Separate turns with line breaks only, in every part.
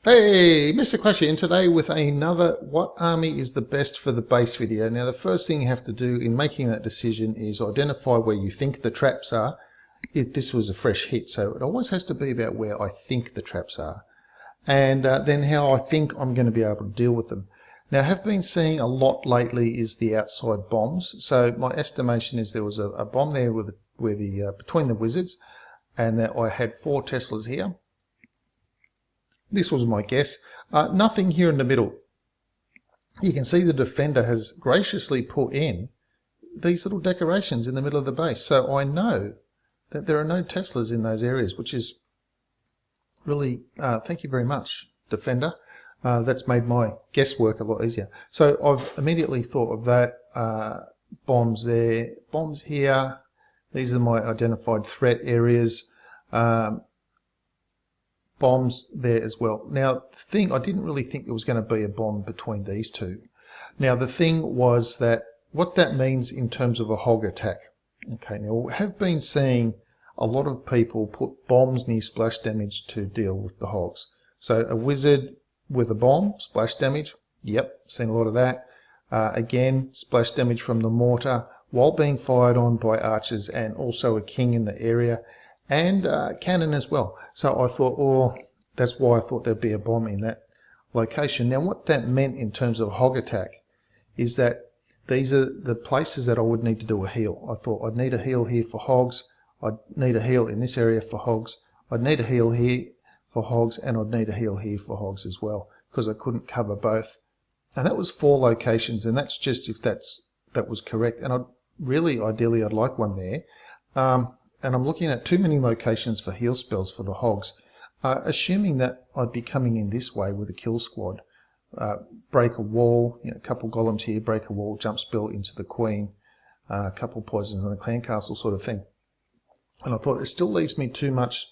Hey, Mr. Clashy, and today with another What Army is the Best for the Base video. Now, the first thing you have to do in making that decision is identify where you think the traps are. This was a fresh hit, so it always has to be about where I think the traps are. And then how I think I'm going to be able to deal with them. Now, I have been seeing a lot lately is the outside bombs. So my estimation is there was a bomb there between the wizards, and that I had 4 Teslas here. This was my guess. Nothing here in the middle. You can see the defender has graciously put in these little decorations in the middle of the base. So I know that there are no Teslas in those areas, which is really, thank you very much, defender. That's made my guesswork a lot easier. So I've immediately thought of that. Bombs there, bombs here. These are my identified threat areas. Bombs there as well. Now, the thing, I didn't really think there was going to be a bomb between these two. Now, the thing was that what that means in terms of a hog attack. Okay, now we have been seeing a lot of people put bombs near splash damage to deal with the hogs. So a wizard with a bomb, splash damage, yep, seen a lot of that. Again, splash damage from the mortar while being fired on by archers, and also a king in the area. And cannon as well. So I thought, oh, that's why I thought there'd be a bomb in that location. Now, what that meant in terms of hog attack is that these are the places that I would need to do a heal. I thought I'd need a heal here for hogs. I'd need a heal in this area for hogs. I'd need a heal here for hogs, and I'd need a heal here for hogs as well, because I couldn't cover both. And that was 4 locations, and that's just if that was correct. And ideally, I'd like one there. And I'm looking at too many locations for heal spells for the hogs, assuming that I'd be coming in this way with a kill squad. Break a wall, a couple golems here, break a wall, jump spell into the queen, a couple poisons on the clan castle sort of thing. And I thought it still leaves me too much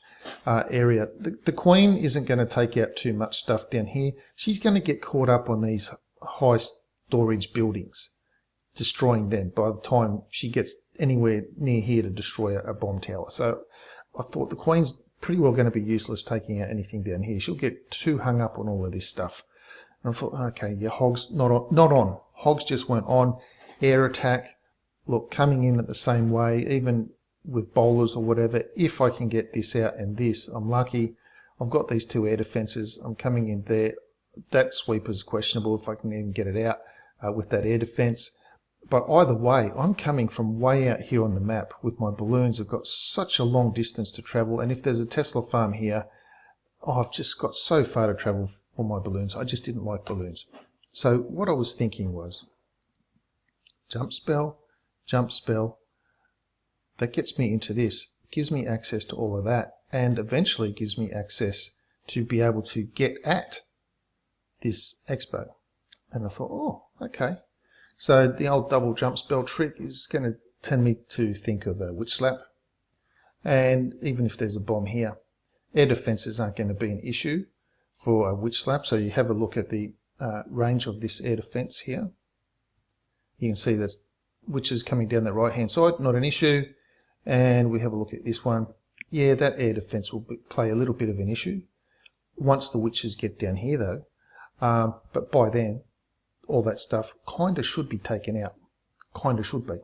area. The queen isn't going to take out too much stuff down here. She's going to get caught up on these high storage buildings, destroying them by the time she gets anywhere near here to destroy a bomb tower. So I thought the queen's pretty well going to be useless taking out anything down here. She'll get too hung up on all of this stuff. And I thought, okay, yeah, hogs not on. Hogs just weren't on. Air attack, look, coming in at the same way, even with bowlers or whatever. If I can get this out and this, I'm lucky. I've got these 2 air defenses. I'm coming in there. That sweeper's questionable if I can even get it out with that air defense. But either way, I'm coming from way out here on the map with my balloons. I've got such a long distance to travel. And if there's a Tesla farm here, I've just got so far to travel on my balloons. I just didn't like balloons. So what I was thinking was jump spell. That gets me into this, gives me access to all of that, and eventually gives me access to be able to get at this expo. And I thought, oh, okay. So the old double jump spell trick is going to tend me to think of a witch slap. And even if there's a bomb here, air defenses aren't going to be an issue for a witch slap. So you have a look at the range of this air defense here. You can see that witches coming down the right hand side, not an issue. And we have a look at this one. Yeah, that air defense will play a little bit of an issue once the witches get down here though. But by then, all that stuff kind of should be taken out. Kind of should be.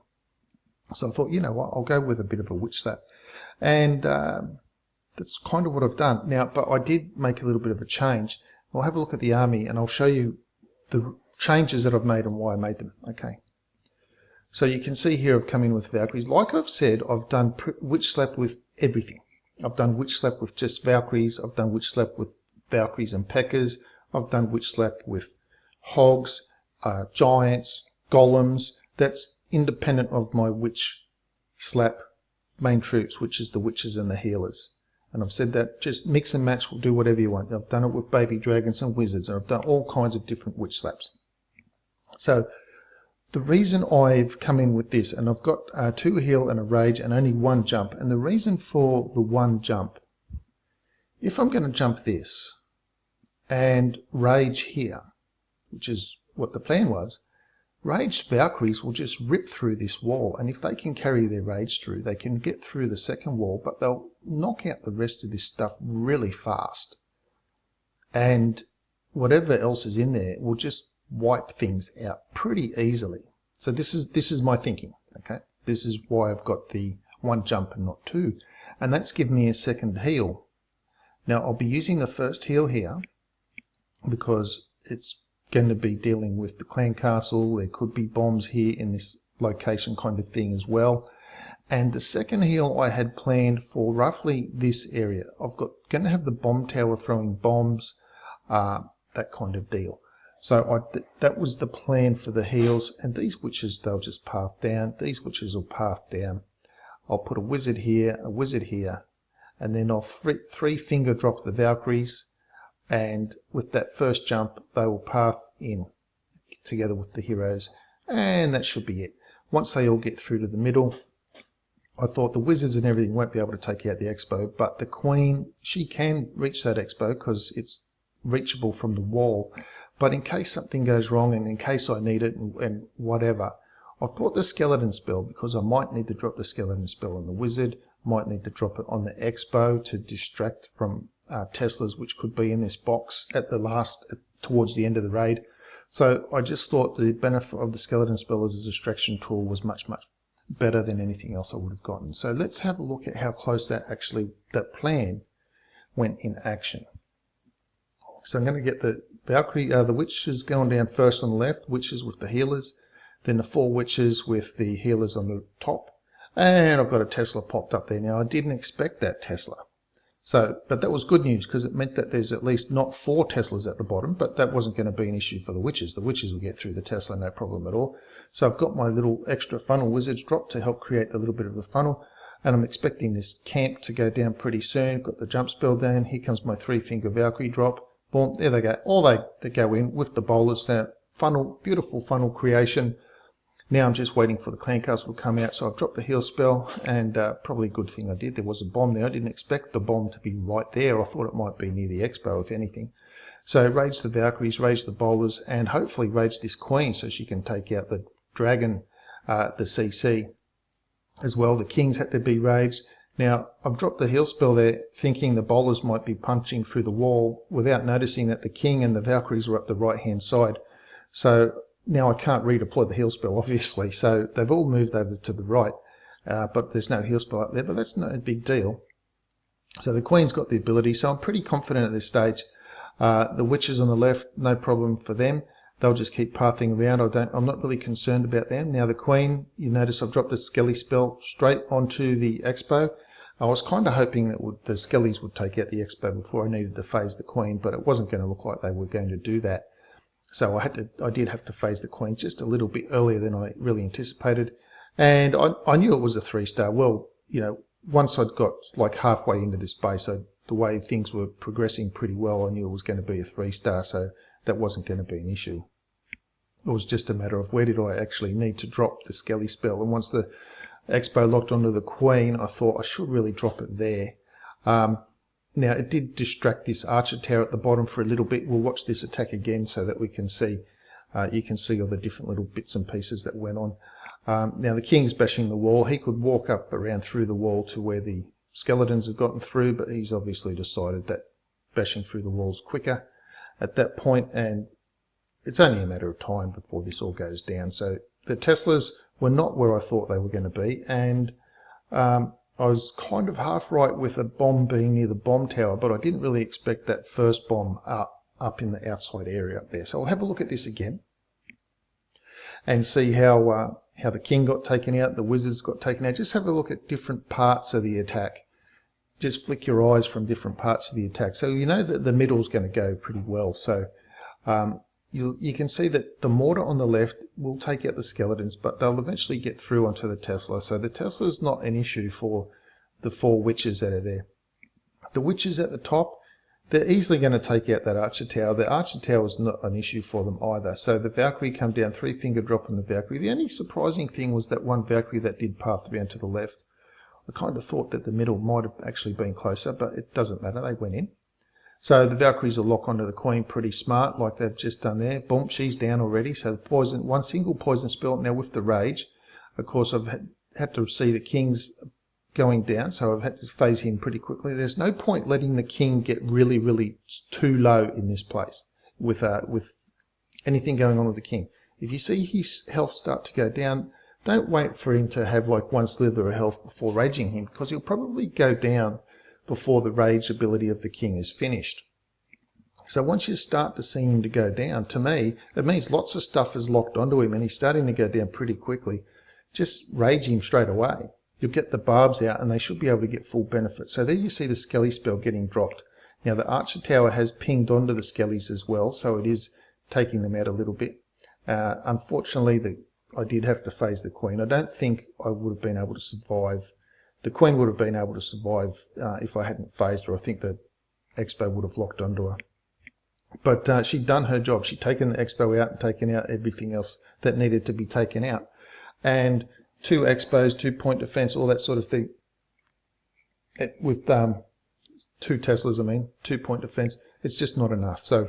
So I thought, you know what, I'll go with a bit of a witch slap. And that's kind of what I've done. Now, but I did make a little bit of a change. I'll have a look at the army and I'll show you the changes that I've made and why I made them. Okay. So you can see here I've come in with Valkyries. Like I've said, I've done witch slap with everything. I've done witch slap with just Valkyries. I've done witch slap with Valkyries and Peckers. I've done witch slap with hogs, giants, golems. That's independent of my witch slap main troops, which is the witches and the healers. And I've said that just mix and match, will do whatever you want. I've done it with baby dragons and wizards, and I've done all kinds of different witch slaps. So the reason I've come in with this, and I've got 2 heal and a rage and only 1 jump, and the reason for the 1 jump, if I'm going to jump this and rage here, which is what the plan was, raged Valkyries will just rip through this wall, and if they can carry their rage through, they can get through the second wall, but they'll knock out the rest of this stuff really fast. and whatever else is in there will just wipe things out pretty easily. So this is my thinking. Okay, this is why I've got the 1 jump and not 2, and that's given me a second heal. Now I'll be using the first heal here because it's going to be dealing with the clan castle. There could be bombs here in this location kind of thing as well. And the second heal I had planned for roughly this area. I've got going to have the bomb tower throwing bombs, that kind of deal. So that was the plan for the heals. And these witches, they'll just path down. These witches will path down. I'll put a wizard here, and then I'll three finger drop the Valkyries. And with that first jump, they will path in together with the heroes. And that should be it. Once they all get through to the middle, I thought the wizards and everything won't be able to take out the expo, but the queen, she can reach that expo because it's reachable from the wall. But in case something goes wrong and in case I need it and whatever, I've brought the skeleton spell because I might need to drop the skeleton spell on the wizard, might need to drop it on the expo to distract from Teslas, which could be in this box at the towards the end of the raid. So I just thought the benefit of the skeleton spell as a distraction tool was much, much better than anything else I would have gotten. So let's have a look at how close that plan went in action. So I'm going to get the Valkyrie, the witches going down first on the left, witches with the healers, then the 4 witches with the healers on the top, and I've got a Tesla popped up there. Now I didn't expect that Tesla. But that was good news because it meant that there's at least not 4 Teslas at the bottom, but that wasn't going to be an issue for the witches. The witches will get through the Tesla, no problem at all. So I've got my little extra funnel wizards dropped to help create a little bit of the funnel, and I'm expecting this camp to go down pretty soon. Got the jump spell down. Here comes my 3-finger Valkyrie drop. Boom, there they go. All they go in with the bowlers. Now, funnel, beautiful funnel creation. Now I'm just waiting for the clan castle to come out, so I've dropped the heal spell, and probably a good thing I did. There was a bomb there. I didn't expect the bomb to be right there. I thought it might be near the expo, if anything. So rage the Valkyries, rage the bowlers, and hopefully rage this queen so she can take out the dragon, the CC as well. The kings had to be raged. Now I've dropped the heal spell there thinking the bowlers might be punching through the wall without noticing that the king and the Valkyries were up the right hand side. So now I can't redeploy the heal spell, obviously, so they've all moved over to the right, but there's no heal spell up there, but that's no big deal. So the queen's got the ability, so I'm pretty confident at this stage. The witches on the left, no problem for them. They'll just keep pathing around. I'm not really concerned about them. Now the queen, you notice I've dropped the skelly spell straight onto the expo. I was kind of hoping that the skellies would take out the expo before I needed to phase the queen, but it wasn't going to look like they were going to do that. So I did have to phase the queen just a little bit earlier than I really anticipated. And I knew it was a 3-star. Well, you know, once I'd got like halfway into this base, the way things were progressing pretty well, I knew it was going to be a 3-star, so that wasn't going to be an issue. It was just a matter of where did I actually need to drop the skelly spell. And once the expo locked onto the queen, I thought I should really drop it there. Now, it did distract this archer tower at the bottom for a little bit. We'll watch this attack again so that we can see, you can see all the different little bits and pieces that went on. Now, the king's bashing the wall. He could walk up around through the wall to where the skeletons have gotten through, but he's obviously decided that bashing through the wall's quicker at that point, and it's only a matter of time before this all goes down. So the Teslas were not where I thought they were going to be, and I was kind of half right with a bomb being near the bomb tower, but I didn't really expect that first bomb up in the outside area up there. So I'll have a look at this again and see how the king got taken out, the wizards got taken out. Just have a look at different parts of the attack. Just flick your eyes from different parts of the attack. So you know that the middle is going to go pretty well. So you can see that the mortar on the left will take out the skeletons, but they'll eventually get through onto the Tesla. So the Tesla is not an issue for the 4 witches that are there. The witches at the top, they're easily going to take out that archer tower. The archer tower is not an issue for them either. So the Valkyrie come down, 3-finger drop on the Valkyrie. The only surprising thing was that one Valkyrie that did path around to the left. I kind of thought that the middle might have actually been closer, but it doesn't matter. They went in. So the Valkyries will lock onto the queen pretty smart, like they've just done there. Boom, she's down already. So the poison, one single poison spell. Now with the rage, of course, I've had to see the king's going down, so I've had to phase him pretty quickly. There's no point letting the king get really, really too low in this place with anything going on with the king. If you see his health start to go down, don't wait for him to have like one slither of health before raging him, because he'll probably go down before the rage ability of the king is finished. So once you start to see him to go down, to me, it means lots of stuff is locked onto him and he's starting to go down pretty quickly. Just rage him straight away. You'll get the barbs out and they should be able to get full benefit. So there you see the Skelly spell getting dropped. Now the Archer Tower has pinged onto the Skellies as well, so it is taking them out a little bit. Unfortunately, I did have to phase the Queen. I don't think I would have been able to survive. The Queen would have been able to survive if I hadn't phased her. I think the Expo would have locked onto her. But she'd done her job. She'd taken the Expo out and taken out everything else that needed to be taken out. And 2 Expos, 2 point defense, all that sort of thing. With 2 Teslas, 2 point defense, it's just not enough. So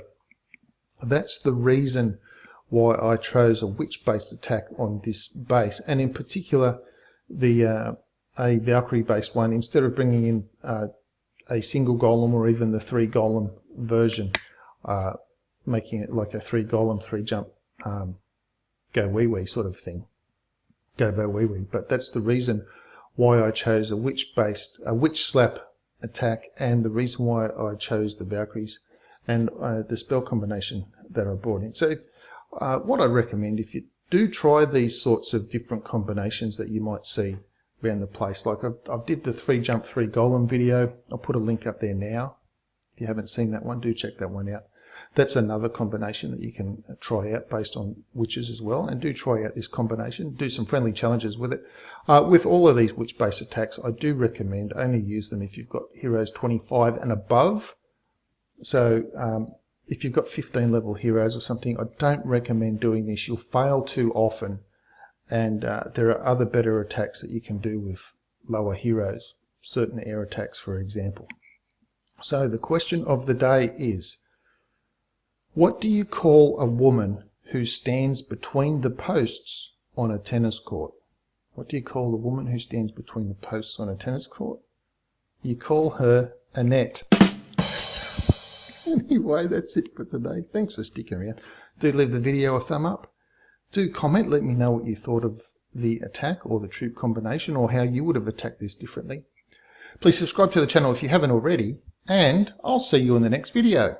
that's the reason why I chose a witch-based attack on this base, and in particular a Valkyrie-based one, instead of bringing in a single golem or even the 3 golem version, making it like a 3 golem, 3 jump, go wee-wee sort of thing. Go wee-wee. But that's the reason why I chose a witch slap attack, and the reason why I chose the Valkyries and the spell combination that I brought in. So what I recommend, if you do try these sorts of different combinations that you might see around the place, like I've did the 3 jump 3 golem video. I'll put a link up there now. If you haven't seen that one, do check that one out. That's another combination that you can try out based on witches as well, and do try out this combination. Do some friendly challenges with it. With all of these witch-based attacks, I do recommend only use them if you've got heroes 25 and above. So if you've got 15 level heroes or something, I don't recommend doing this. You'll fail too often, and there are other better attacks that you can do with lower heroes, certain air attacks, for example. So the question of the day is, what do you call a woman who stands between the posts on a tennis court? What do you call the woman who stands between the posts on a tennis court? You call her Annette. Anyway, that's it for today. Thanks for sticking around. Do leave the video a thumb up. Do comment, let me know what you thought of the attack or the troop combination, or how you would have attacked this differently. Please subscribe to the channel if you haven't already, and I'll see you in the next video.